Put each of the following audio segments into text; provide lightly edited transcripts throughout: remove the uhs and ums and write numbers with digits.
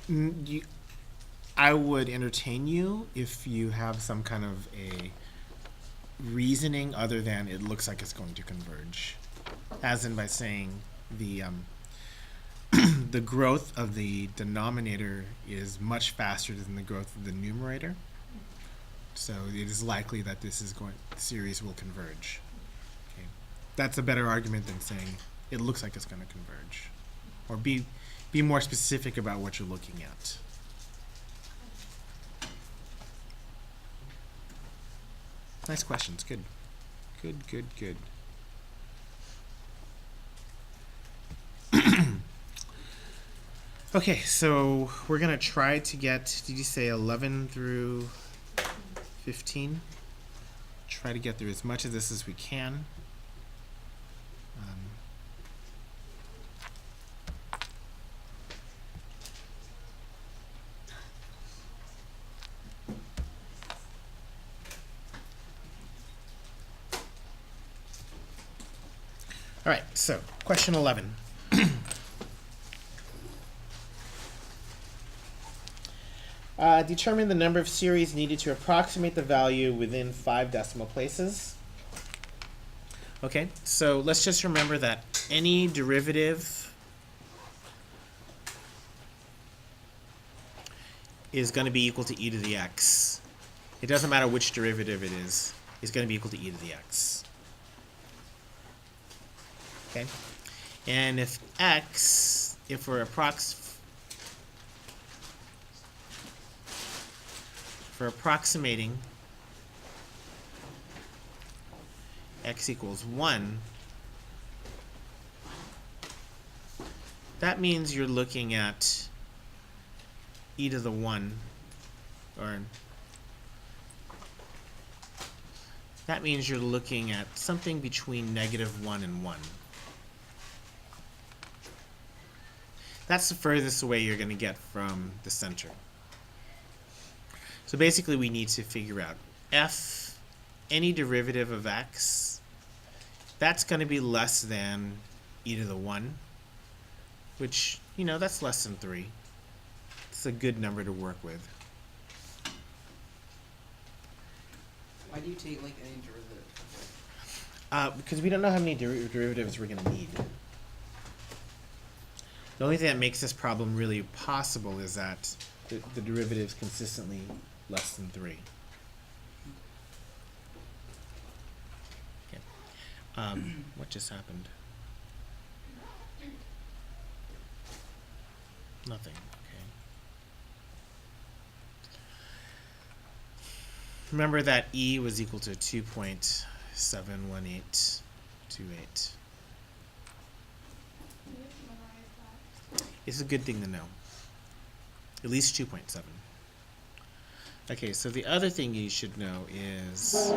I would entertain you if you have some kind of a reasoning other than it looks like it's going to converge, as in by saying the the growth of the denominator is much faster than the growth of the numerator. So it is likely that the series will converge. Okay. That's a better argument than saying it looks like it's going to converge, or be more specific about what you're looking at. Nice questions. Good. Good. Okay, so we're going to try to get, did you say 11 through 15? Try to get through as much of this as we can. All right, so question 11. Determine the number of series needed to approximate the value within 5 decimal places. Okay, so let's just remember that any derivative is going to be equal to e to the x. It doesn't matter which derivative it is. It's going to be equal to e to the x. Okay, and if we're approximating x equals 1, that means you're looking at e to the 1, or that means you're looking at something between -1 and 1. That's the furthest away you're going to get from the center. So basically we need to figure out any derivative of x, that's going to be less than e to the 1, which, that's less than 3. It's a good number to work with. Why do you take any derivative? Because we don't know how many derivatives we're going to need. The only thing that makes this problem really possible is that the derivative is consistently less than 3. Okay. What just happened? Nothing. Okay. Remember that e was equal to 2.71828. It's a good thing to know. At least 2.7. Okay, so the other thing you should know is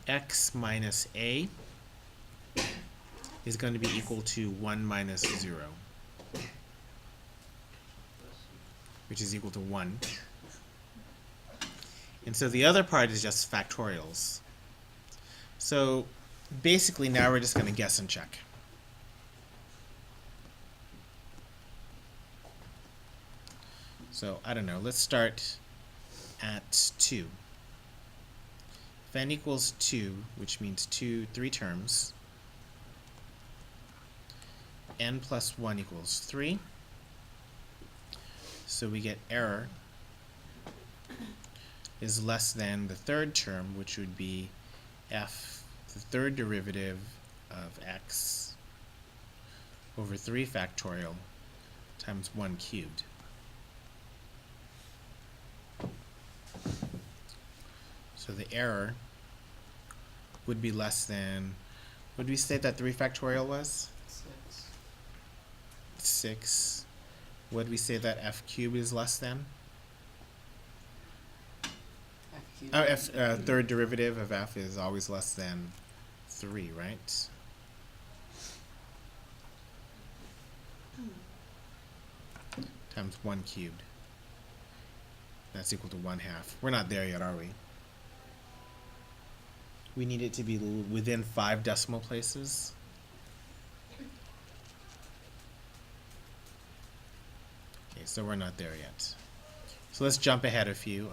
x minus a is going to be equal to 1 minus 0, which is equal to 1. And so the other part is just factorials. So basically now we're just going to guess and check. So I don't know, let's start at 2. If n equals 2, which means 3 terms, n plus 1 equals 3. So we get error is less than the third term, which would be f, the third derivative of x, over 3 factorial times 1 cubed. So the error would be less than, what did we say that 3 factorial was? 6. What did we say that f cubed is less than? Third derivative of f is always less than 3, right? Times 1 cubed. That's equal to 1/2. We're not there yet, are we? We need it to be within 5 decimal places. Okay. Okay, so we're not there yet. So let's jump ahead a few.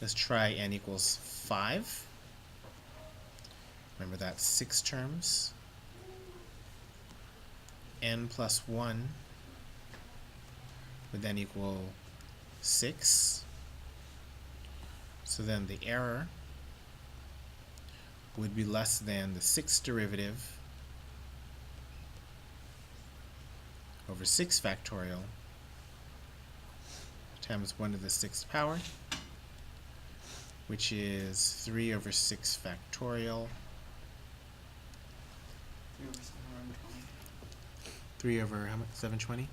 Let's try n equals 5. Remember that's 6 terms. N plus 1 would then equal 6. So then the error would be less than the 6th derivative over 6 factorial times 1 to the 6th power, which is 3 over 6 factorial. 3 over how much? 720?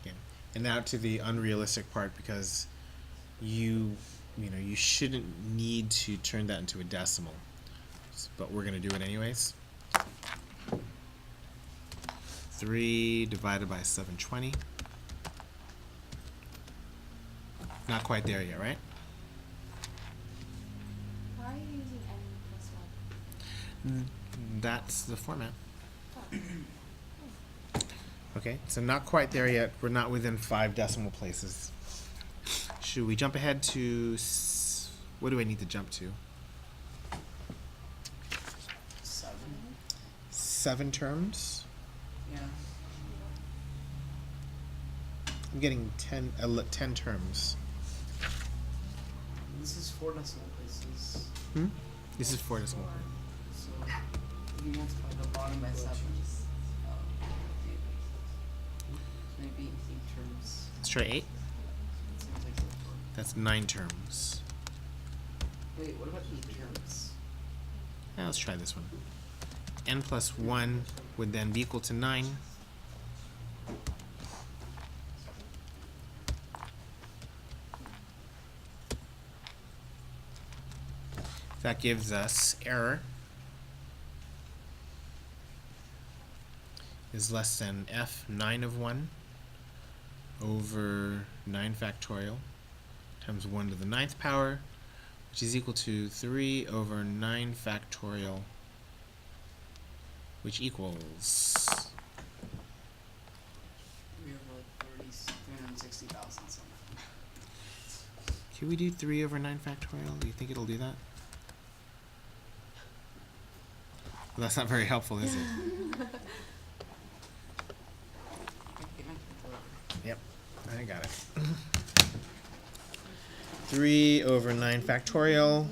Yeah. And now to the unrealistic part, because you shouldn't need to turn that into a decimal, but we're going to do it anyways. 3 divided by 720. Not quite there yet, right? Why are you using n plus 1? That's the format. Oh. Okay, so not quite there yet. We're not within 5 decimal places. Should we jump ahead to, what do I need to jump to? 7. 7 terms? Yeah. I'm getting 10 terms. This is 4 decimal places. This is 4 decimal. So if you multiply the bottom by 7. Maybe 8 terms. Let's try 8. Seems like so. That's 9 terms. Wait, what about 8 terms? Now let's try this one. N plus 1 would then be equal to 9. That gives us error is less than f9 of 1 over 9 factorial times 1 to the 9th power, which is equal to 3 over 9 factorial, which equals, We have like 360,000 something. can we do 3 over 9 factorial? Do you think it'll do that? Well, that's not very helpful, is it? Yep, I got it. 3 over 9 factorial.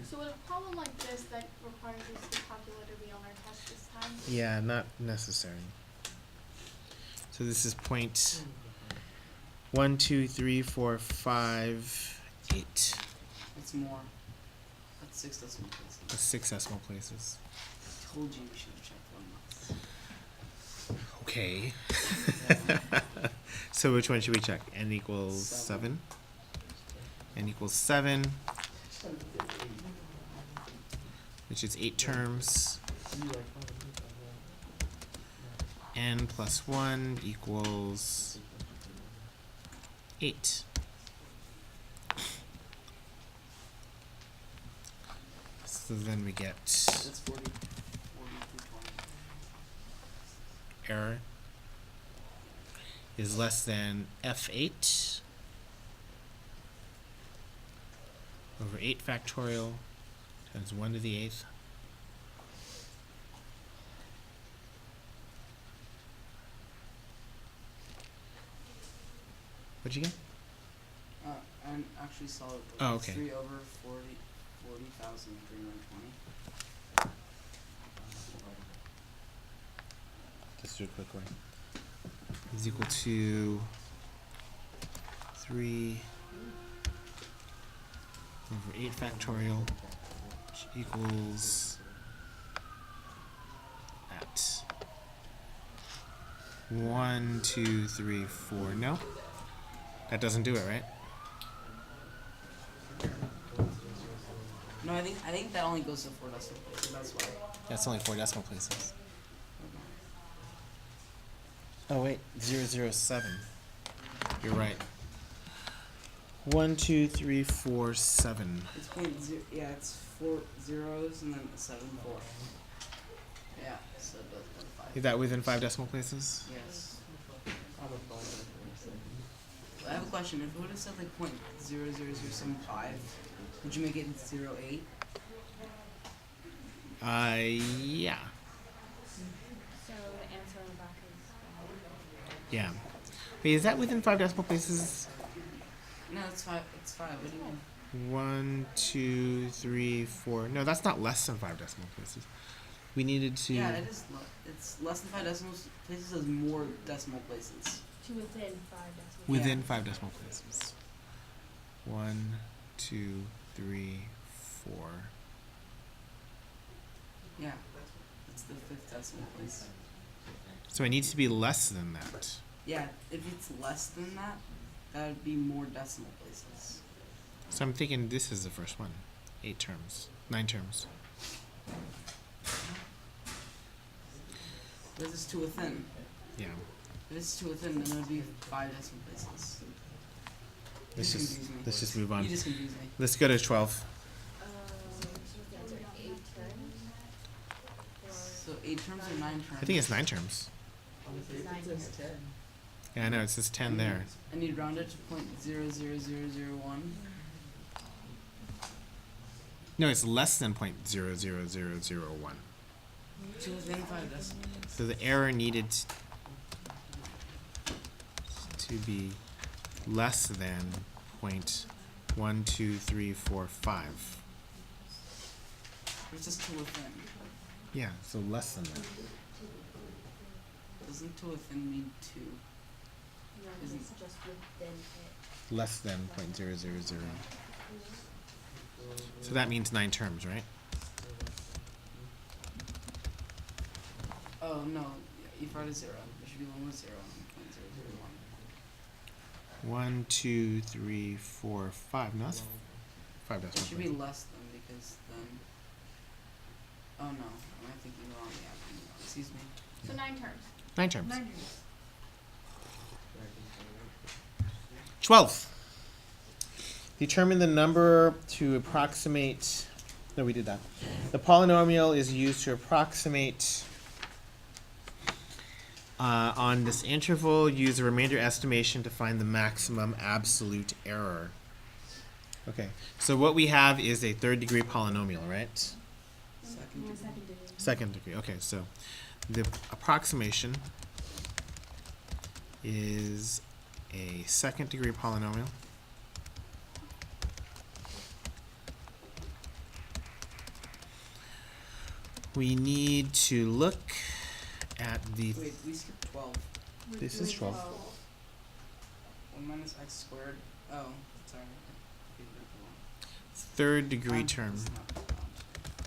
So with a problem like this that requires us to calculator be on our test this time? Yeah, not necessary. So this is point 1, 2, 3, 4, 5, 8. It's more. That's 6 decimal places. That's 6 decimal places. I told you we should have checked one less. Okay. So which one should we check? N equals 7. N equals 7, which is 8 terms. N plus 1 equals 8. So then we get That's 40 through 20. error is less than f8 over 8 factorial times 1 to the 8th. What'd you get? And actually saw it. Oh, okay. 3 over 40,320. Let's do it quickly. Is equal to 3 over 8 factorial, which equals at 1, 2, 3, 4. No, that doesn't do it, right? No, I think that only goes to 4 decimal places. That's why. That's only 4 decimal places. Oh wait, 007. You're right. 1, 2, 3, 4, 7. It's point zero. Yeah, it's 4 zeros and then a 7 4. Yeah, so it does go to 5. Is that within 5 decimal places? Yes. I have a question. If it would have said like 0.00075, would you make it 0.8? Yeah. So the answer on the back is. Yeah. Wait, is that within 5 decimal places? No, it's 5. It's 5. What do you mean? 1, 2, 3, 4. No, that's not less than 5 decimal places. We needed to. Yeah, it is. It's less than 5 decimal places has more decimal places. To within 5 decimal. Within Yeah. 5 decimal places. 1, 2, 3, 4. Yeah. It's the 5th decimal place. So it needs to be less than that. Yeah, if it's less than that, that would be more decimal places. So I'm thinking this is the first one. 8 terms. 9 terms. This is to within. Yeah. If it's to within, then it would be 5 decimal places. Let's You just confuse me. let's just move on. You just confuse me. Let's go to 12. So the answer 8 terms. So 8 terms or 9 terms? I think it's 9 terms. Yeah, I know, it says 10 there. And you'd round it to 0.00001. No, it's less than 0.00001. To within 5 decimals. So the error needed to be less than 0.12345. It's just to within. Yeah, so less than that. Doesn't to within mean 2? No, Isn't- it's just within it. Less than 0.000. So that means 9 terms, right? Oh no, you've heard a 0. There should be one with 0 and 0.001. 1, 2, 3, 4, 5. No, that's 5 It decimal should be places. less than because then. Oh no, am I thinking wrong? Yeah, I'm thinking wrong. Excuse me. So 9 terms. 9 terms. 9 terms. 12. Determine the number to approximate. No, we did that. The polynomial is used to approximate on this interval. Use a remainder estimation to find the maximum absolute error. Okay, so what we have is a 3rd degree polynomial, right? Second Yeah, degree. second degree. 2nd degree. Okay, so the approximation is a 2nd degree polynomial. We need to look at the. Wait, we skipped 12. This is 12. 1 minus x squared. Oh, sorry. Third degree term. It's not round.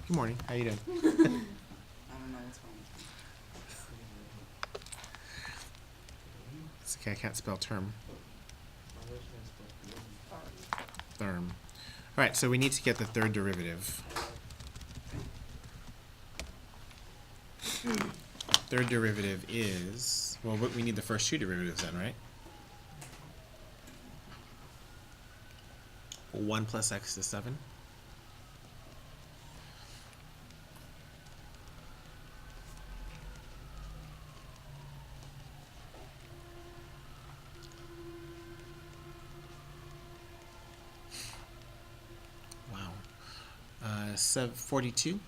Good morning. How you doing? I don't know what's wrong with me. It's okay. I can't spell term. Therm. All right. So we need to get the 3rd derivative. 3rd derivative is we need the first 2 derivatives then, right? 1 plus x is 7. Wow. 42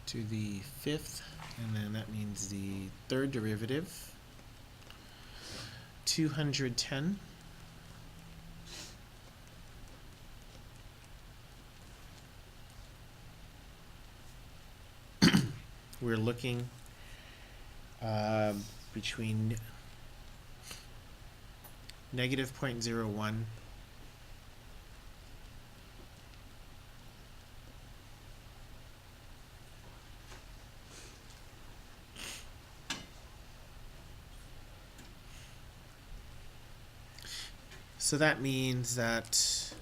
to the 5th, and then that means the 3rd derivative, 210. We're looking between negative 0.01 so that means that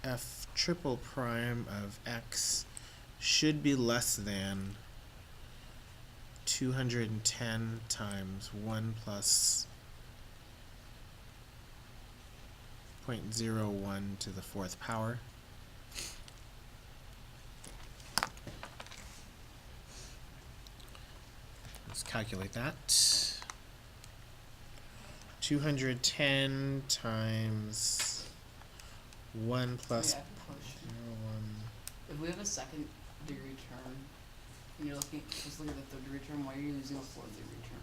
f triple prime of x should be less than 210 times 1 plus 0.01 to the 4th power. calculate that. 210 times 1 plus Yeah, question. 0.01. If we have a second degree term, and you're looking, just look at the third degree term, why are you using a fourth degree term?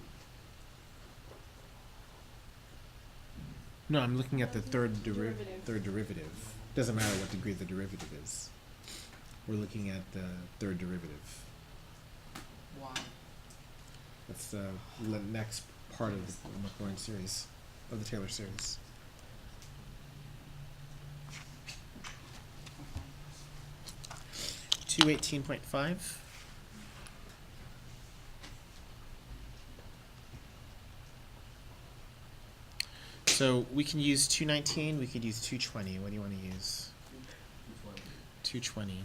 No, I'm looking at the third Derivative. third derivative. Doesn't matter what degree the derivative is. We're looking at the third derivative. Why? That's the next part of the Maclaurin series, of the Taylor series. Okay. 218.5. So we can use 219, we could use 220. What do you want to use? 220.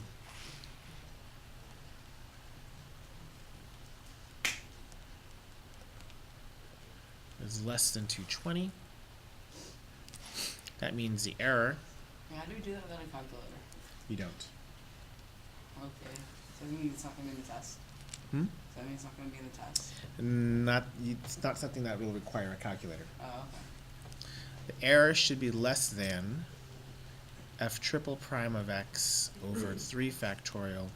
Is less than 220. That means the error, Yeah, how do we do that without a calculator? you don't. Okay. So that means it's not going to be in the test? Hmm? So that means it's not going to be in the test? It's not something that will require a calculator. Oh, okay. The error should be less than f triple prime of x over 3 factorial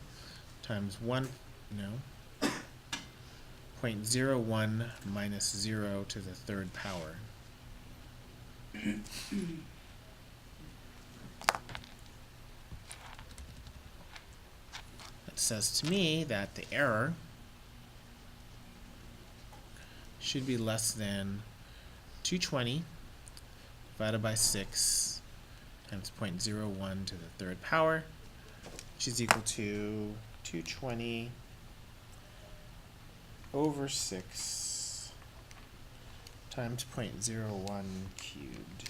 times 0.01 minus 0 to the third power. That says to me that the error should be less than 220 divided by 6 times 0.01 to the third power, which is equal to 220 over 6 times 0.01 cubed.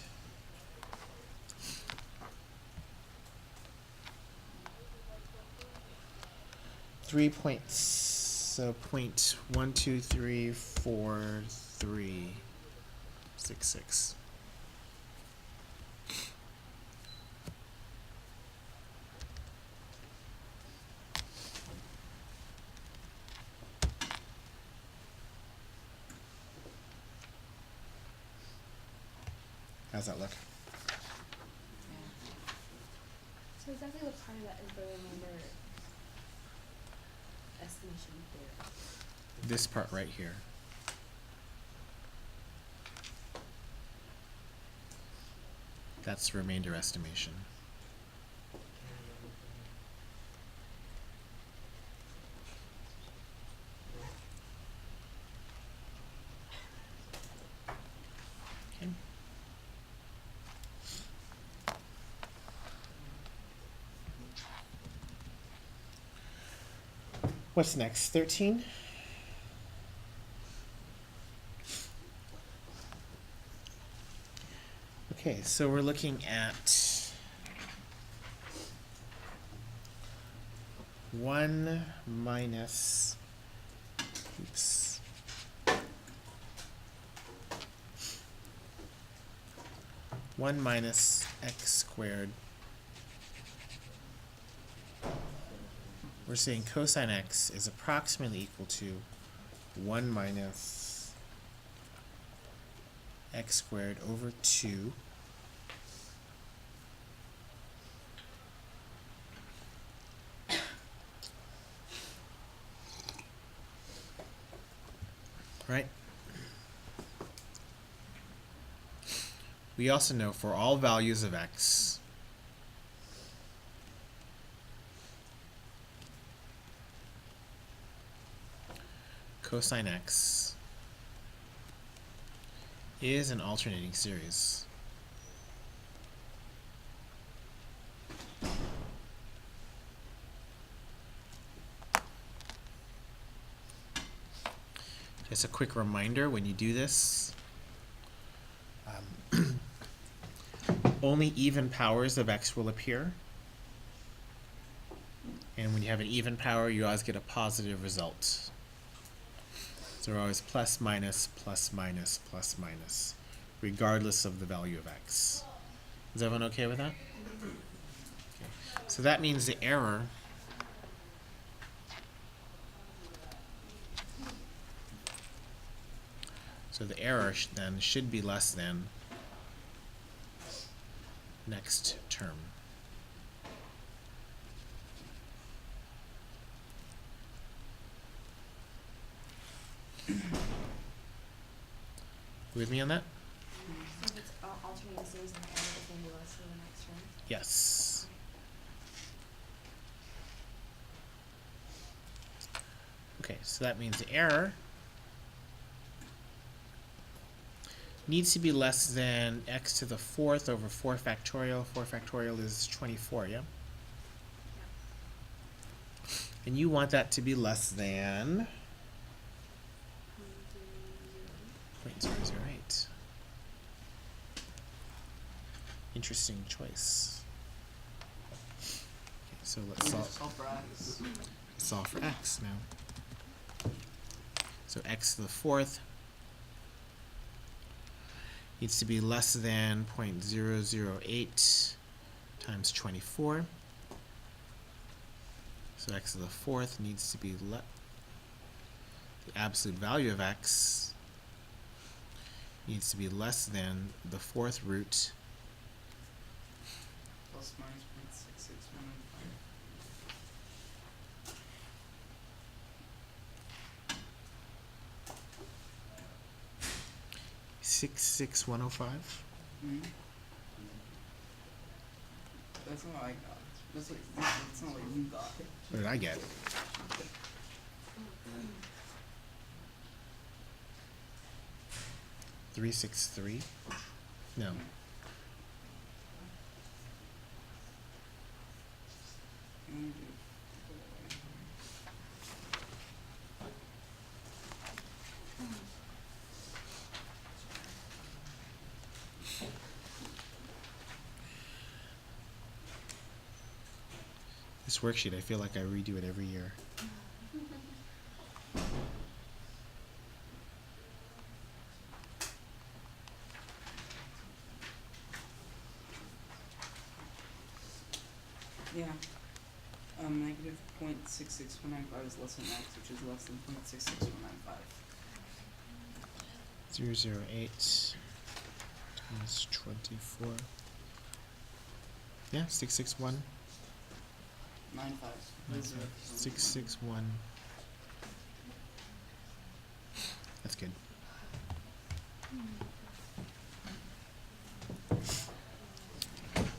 Three points, so 0.1234366. How's that look? So exactly what part of that is the remainder estimation theory? This part right here. That's remainder estimation. Okay. What's next? 13? Okay, so we're looking at 1 minus, oops, one minus x squared. We're saying cosine x is approximately equal to 1 minus x squared over 2 right? We also know for all values of x, cosine x is an alternating series. Just a quick reminder when you do this, only even powers of x will appear. And when you have an even power, you always get a positive result. So we're always plus, minus, plus, minus, plus, minus, regardless of the value of x. Is everyone okay with that? Okay. So that means the error So the error then should be less than next term. With me on that? So if it's alternating series, then the error is going to be less than the next term. Yes. Okay, so that means the error needs to be less than x to the 4th over 4 factorial. 4 factorial is 24, yeah? And you want that to be less than 0.008. Interesting choice. Okay, so let's solve For x. solve for x now. So x to the 4th needs to be less than 0.008 times 24. So x to the 4th needs to be the absolute value of x needs to be less than the 4th root Plus minus 0.66115. 66105. Mm-hmm. That's not what I got. That's not what you got. What did I get? Three six three? No. This worksheet, I feel like I redo it every year. Yeah. Negative 0.66195 is less than x, which is less than 0.66195. 008 times 24. Yeah, 661. 95. 661. That's good.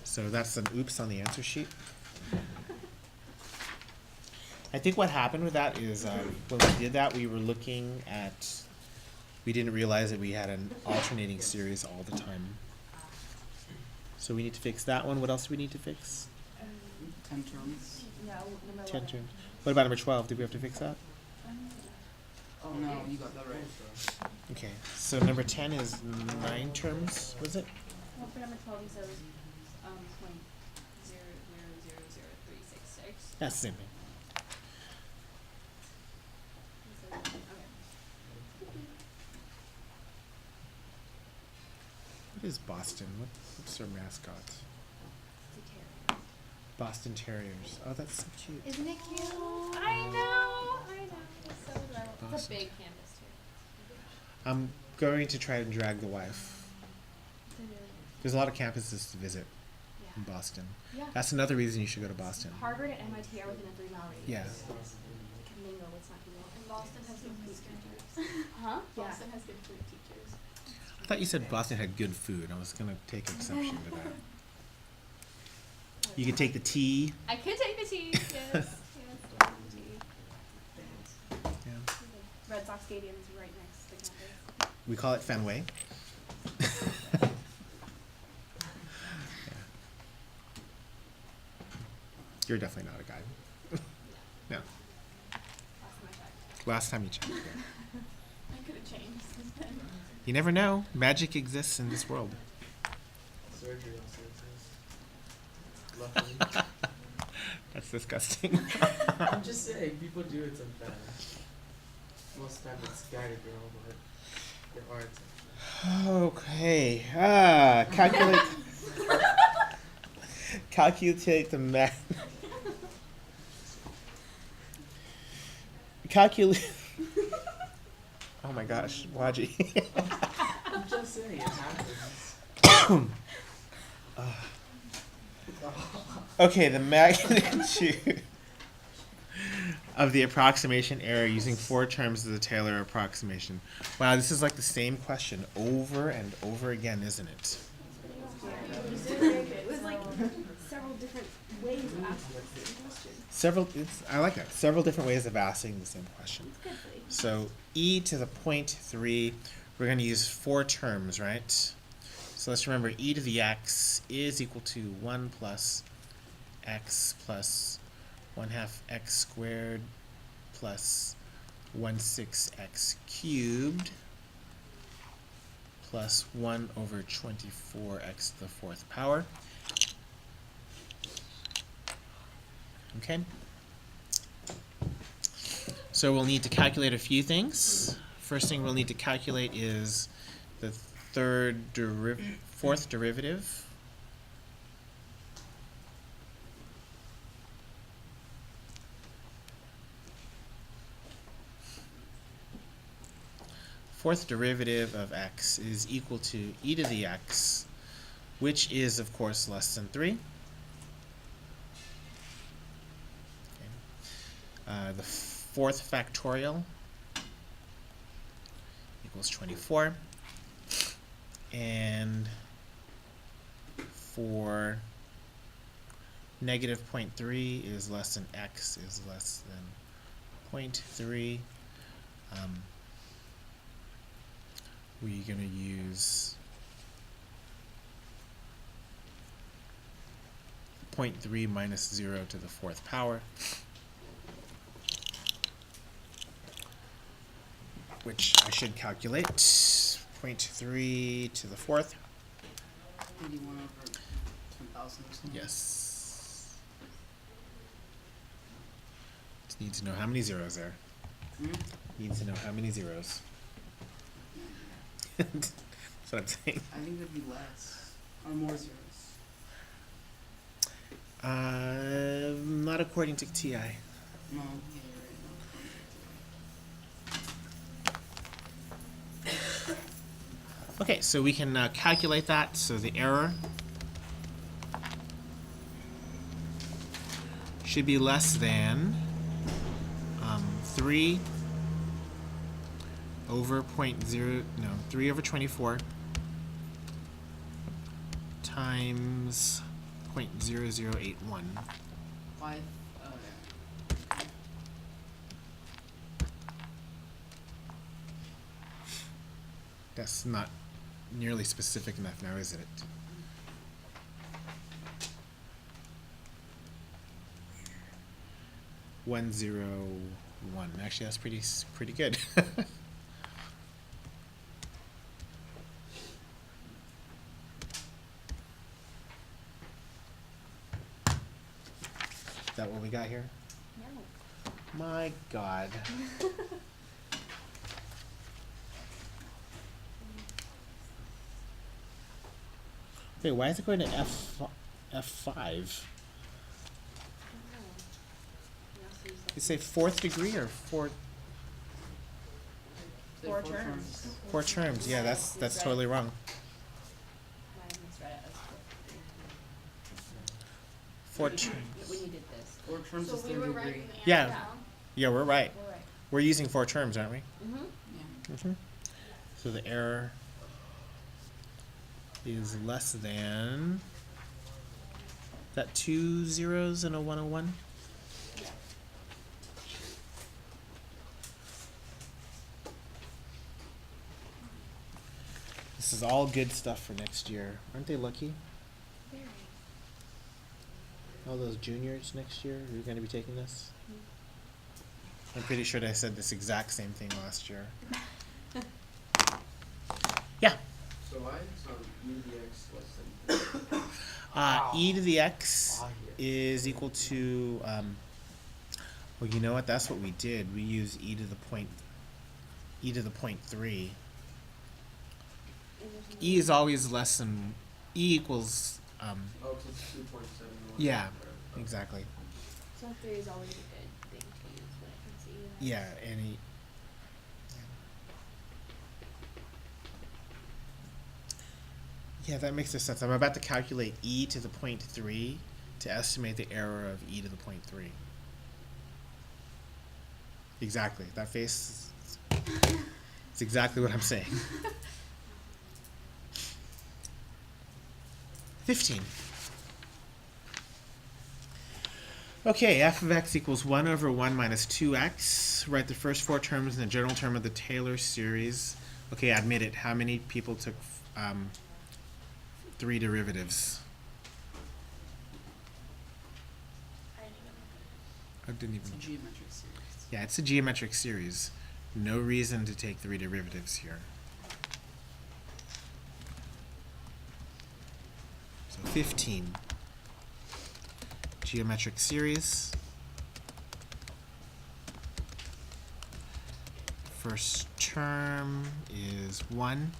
So that's an oops on the answer sheet. I think what happened with that is when we did that, we were looking at, we didn't realize that we had an alternating series all the time. So we need to fix that one. What else do we need to fix? 10 terms. No, number 10 11. terms. What about number 12? Did we have to fix that? Oh no, you got that right. Okay, so number 10 is 9 terms, was it? Well, for number 12, you said it was 0.000366. That's the same thing. Okay. What is Boston? What's their mascot? It's a terrier. Boston Terriers. Oh, that's so cute. Isn't it cute? I know. It's so adorable. It's a Boston. big campus too. I'm going to try and drag the wife. It's a really There's a lot of campuses to visit nice. in Boston. Yeah. That's another reason you should go to Boston. Harvard and MIT are within a 3-mile radius. Yeah. They can mingle. It's not too And long. Boston has good food teachers. Huh? Yeah. Boston has good food teachers. I thought you said Boston had good food. I was going to take exception to that. You could take the tea. I could take the tea. Yes. Yes. The tea. Yeah. The Red Sox Stadium is right next to the campus. We call it Fenway. You're definitely not a guide. No. Last time I checked. Last time you checked. Yeah. I could have changed since then. You never know. Magic exists in this world. Surgery also exists. Luckily. That's disgusting. I'm just saying, people do it sometimes. Most of the time it's guided girl, but there are exceptions. Okay. Calculate. Calculate the math. Calculate. Oh my gosh, Waji. I'm just saying, it happens. Okay, the magnitude of the approximation error using 4 terms of the Taylor approximation. Wow, this is like the same question over and over again, isn't it? It was like several different ways of asking the same question. I like that. Several different ways of asking the same question. It's good for you. So e to the 0.3, we're going to use 4 terms, right? So let's remember e to the x is equal to 1 plus x plus 1/2 x squared plus 1/6 x cubed plus 1 over 24 x to the 4th power. Okay. So we'll need to calculate a few things. First thing we'll need to calculate is the fourth derivative. Fourth derivative of x is equal to e to the x, which is, of course, less than 3. Okay. The fourth factorial equals 24. And for negative 0.3 is less than x is less than 0.3. We're going to use 0.3 minus 0 to the 4th power, which I should calculate. 0.3 to the 4th. 81 over 10,000 or something. Yes. Just need to know how many zeros there. Need to know how many zeros. That's what I'm saying. I think it'd be less. Or more zeros. Not according to TI. No, yeah, you're right. Okay, so we can calculate that. So the error should be less than 3 over 3 over 24 times 0.0081. Why? That's not nearly specific enough now, is it? One zero one. Actually, that's pretty good. Is that what we got here? No. My God. Wait, why is it going to F5? You say 4th degree or 4 Say 4 terms. 4 terms? Yeah, that's totally wrong. I misread it as 4 4. terms. When you did this. 4 terms So is we 30 were degree. writing the Yeah. answer down. Yeah, we're right. We're right. We're using 4 terms, aren't we? Mm-hmm. Yeah. Mm-hmm. So the error is less than. Is that 2 zeros and a 101? Yeah. This is all good stuff for next year. Aren't they lucky? Very. All those juniors next year who are going to be taking this? I'm pretty sure I said this exact same thing last year. Yeah. So why is e to the x less than E to the x is equal to, well, you know what? That's what we did. We used e to the 0.3. E is always less than, e equals, Oh, because it's 2.7. yeah, exactly. So 3 is always a good thing to use when it comes to E. Yeah, any. Yeah, that makes sense. I'm about to calculate e to the 0.3 to estimate the error of e to the 0.3. Exactly. That face is exactly what I'm saying. 15. Okay, f of x equals 1 over 1 minus 2x. Write the first four terms in the general term of the Taylor series. Okay, admit it. How many people took 3 derivatives? I didn't It's a even. geometric series. Yeah, it's a geometric series. No reason to take 3 derivatives here. So 15. Geometric series. First term is 1.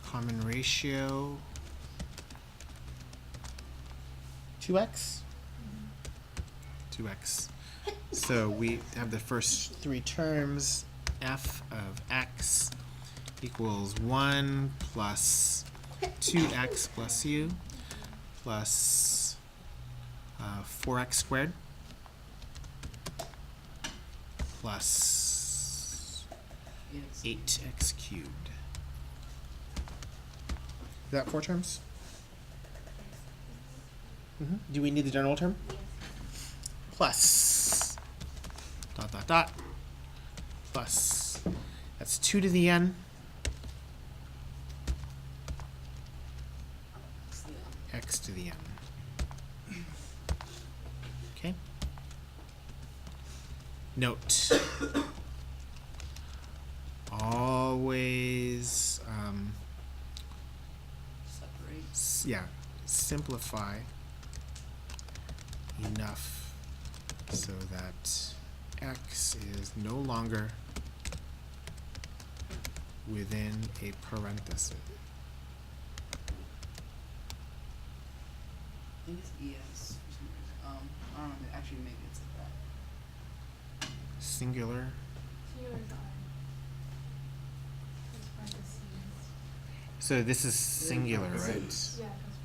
Common ratio 2x. 2x. So we have the first 3 terms. F of x equals 1 plus 2x plus u plus 4x squared plus 8x cubed. Is that 4 terms? Do we need the general term? Plus dot dot dot plus, that's 2 to the n x to the n. Okay. Note. Always Separate. simplify enough so that x is no longer within a parenthesis. I think it's ES for some reason. I don't know, actually maybe it's like that. Singular. So this is singular, right? Yeah, because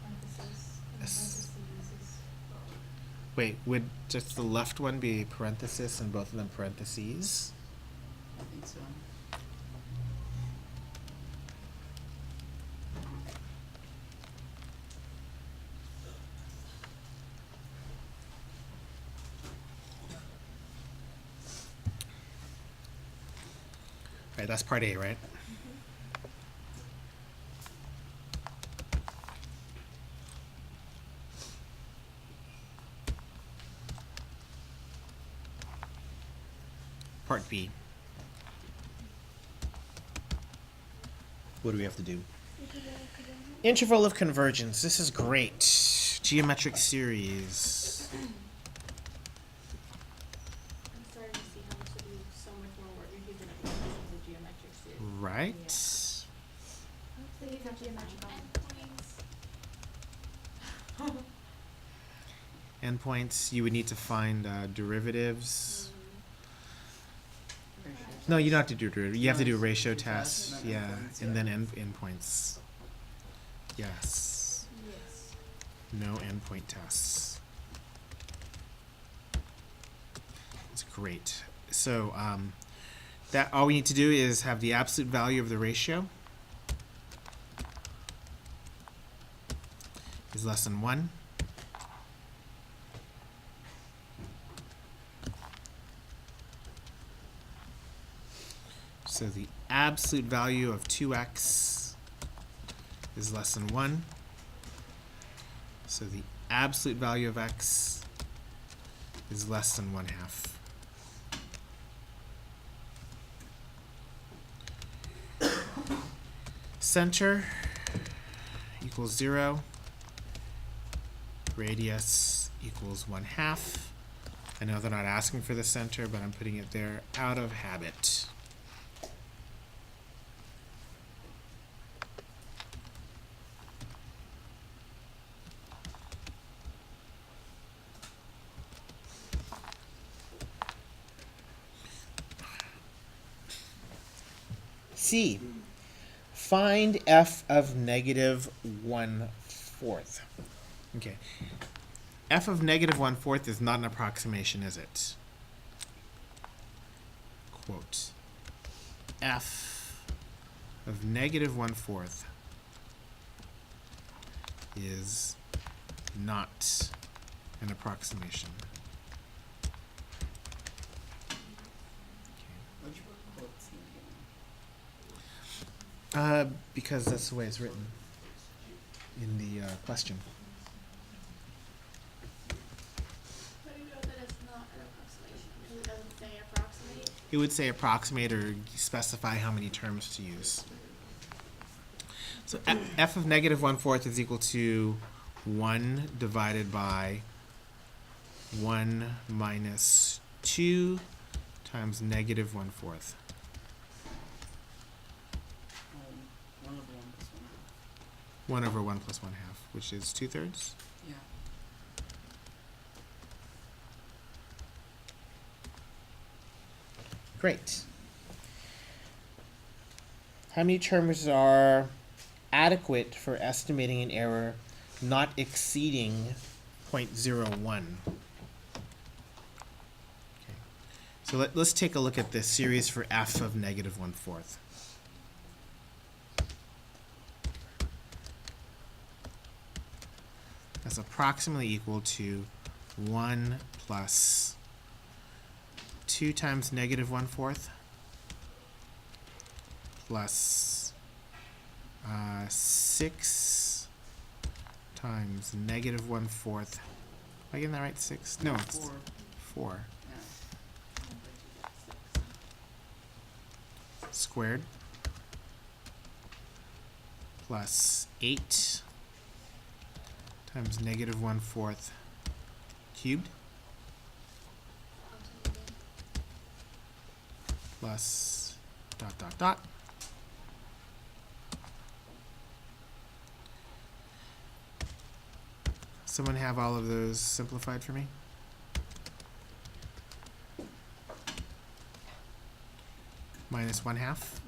parentheses. And Yes. parentheses is Wait, would just the left one be parenthesis and both of them parentheses? I think so. Right, that's part A, right? Part B. What do we have to do? Interval of convergence. This is great. Geometric series. I'm starting to see how this would be so much more work if you're gonna put this as a geometric series. Right? So you have geometrical Endpoints. You would need to find derivatives. Ratio No, you don't have test. to do derivative. You have to do a Nice. ratio Ratio test, test. and then Yeah, endpoints, and yeah. then endpoints. Yes. Yes. No endpoint tests. It's great. So that all we need to do is have the absolute value of the ratio is less than 1. So the absolute value of 2x is less than 1. So the absolute value of x is less than 1/2. Center equals 0. Radius equals 1/2. I know they're not asking for the center, but I'm putting it there out of habit. C. find f of negative 1/4. Okay. F of negative 1/4 is not an approximation, is it? Quote. F of negative 1/4 is not an approximation. What'd you put quotes in the beginning? Because that's the way it's written in the question. How do you know that it's not an approximation? Because it doesn't say approximate. It would say approximate or specify how many terms to use. So f of negative 1/4 is equal to 1 divided by 1 minus 2 times negative 1/4. 1 over 1 plus 1 half. 1 over 1 plus 1/2, which is 2/3. Yeah. Great. How many terms are adequate for estimating an error not exceeding 0.01? Okay. So let's take a look at this series for f of negative 1/4. That's approximately equal to 1 plus 2 times negative 1/4 plus 6 times negative 1/4. Am I getting that right? 6? No, it's 4. 4 Yeah. squared plus 8 times negative 1/4 cubed plus dot dot dot. Someone have all of those simplified for me? Minus 1/2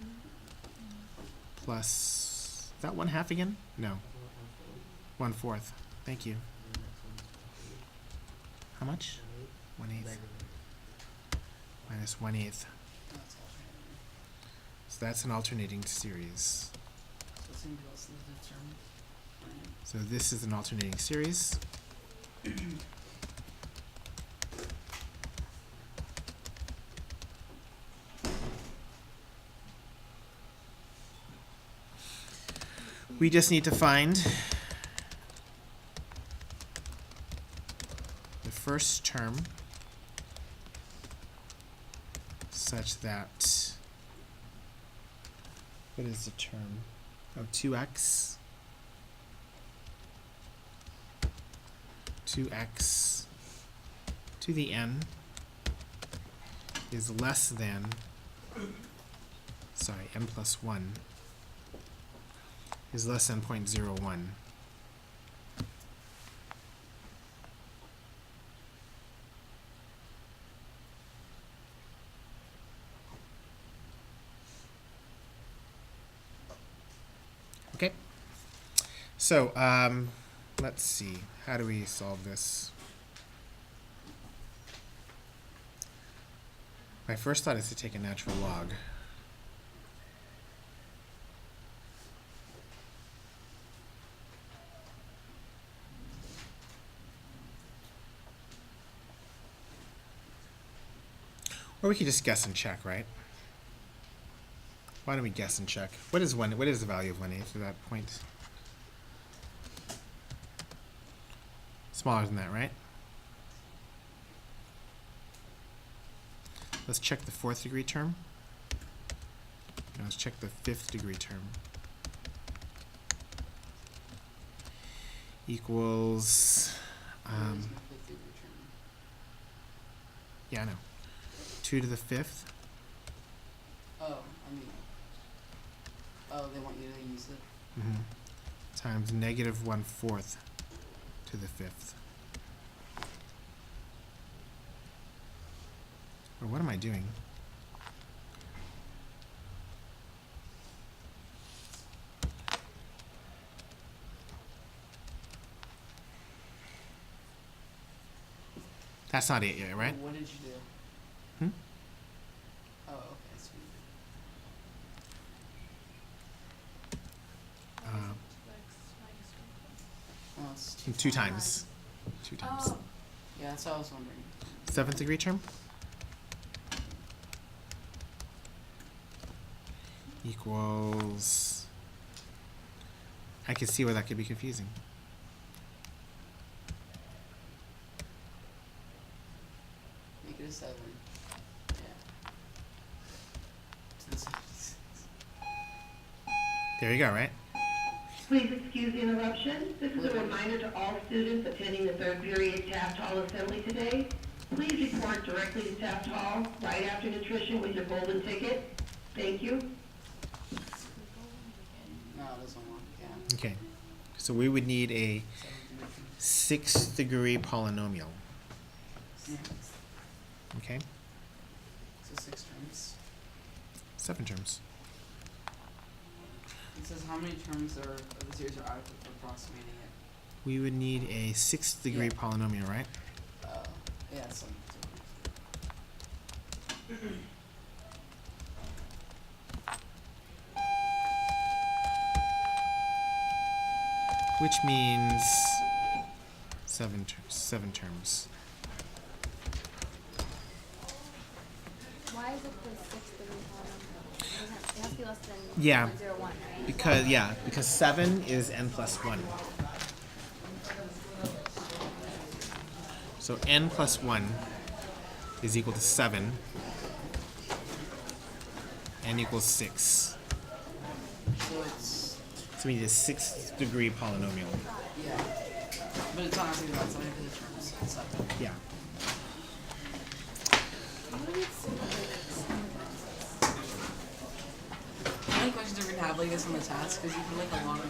plus, is that 1/2 again? No, 1/4. Thank you. How much? 1/8. Minus 1/8. That's alternating. So that's an alternating series. So it's gonna be less than the term. Right. So this is an alternating series. We just need to find the first term such that, what is the term? Oh, 2x. 2x to the n is less than, sorry, n plus 1 is less than 0.01. Okay. So, let's see. How do we solve this? My first thought is to take a natural log. Or we could just guess and check, right? Why don't we guess and check? What is the value of 1/8 to that point? Smaller than that, right? Let's check the 4th degree term. Now let's check the 5th degree term. Equals, It's my 5th degree term. yeah, I know. 2 to the 5th. Oh, I mean. Oh, they want you to use it. Times negative 1/4 to the 5th. Or what am I doing? That's not it yet, right? What did you do? Hmm? Oh, okay, sweet. Well, it's Two times. 2 times. Oh, Yeah, that's what I was wondering. 7th degree term equals. I can see where that could be confusing. Make it a 7. Yeah. To the 7. There you go, right? Please excuse the interruption. This is a reminder to all students attending the third period Taft Hall Assembly today. Please report directly to Taft Hall right after nutrition with your golden ticket. Thank you. No, it doesn't work. Yeah. Okay. So we would need a 7 6th degree polynomial. Yeah. Okay? So 6 terms. 7 terms. It says how many terms are of the series are adequate for approximating it. We would need a 6th degree Yeah. polynomial, right? Yeah, so. Which means 7 terms. why is it the 6th degree polynomial? It has to be less than Yeah. 0.01, right? Because 7 is n plus 1. So n plus 1 is equal to 7. N equals 6. So it's, So we need a 6th degree polynomial. yeah. But it's not actually about 7 of the terms. It's 7. Yeah. How many questions are we gonna have like this on the test? Because you feel like a lot of